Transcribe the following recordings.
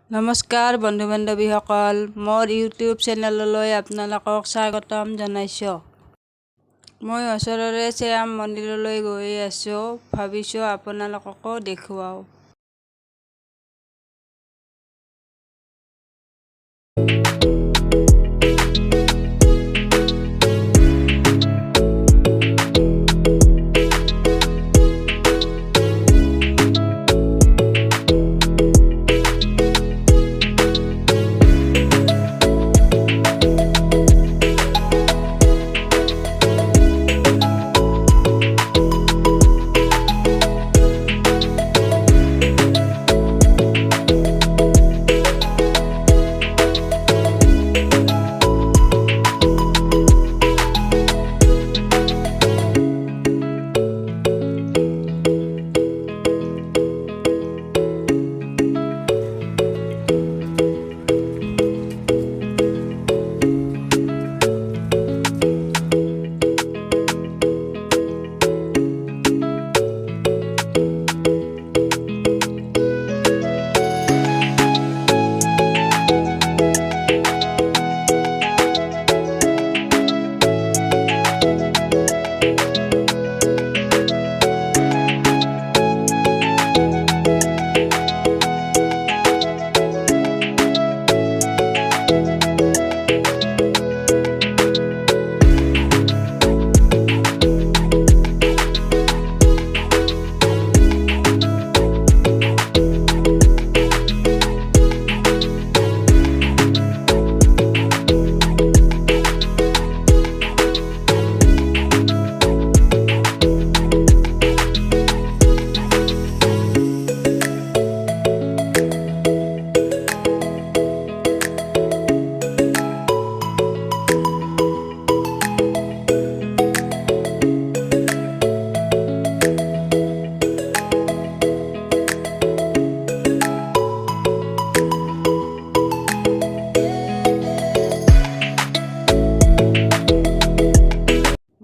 নমস্কাৰ বন্ধু বান্ধৱীসকল, মোৰ ইউটিউব চেনেললৈ আপোনালোকক স্বাগতম জনাইছোঁ। মই ওচৰৰে শ্যাম মন্দিৰলৈ গৈ আছোঁ, ভাবিছোঁ আপোনালোককো দেখুৱাওঁ।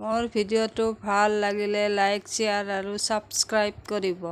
মোৰ ভিডিঅ'টো ভাল লাগিলে লাইক, শ্বেয়াৰ আৰু ছাবস্ক্ৰাইব কৰিব।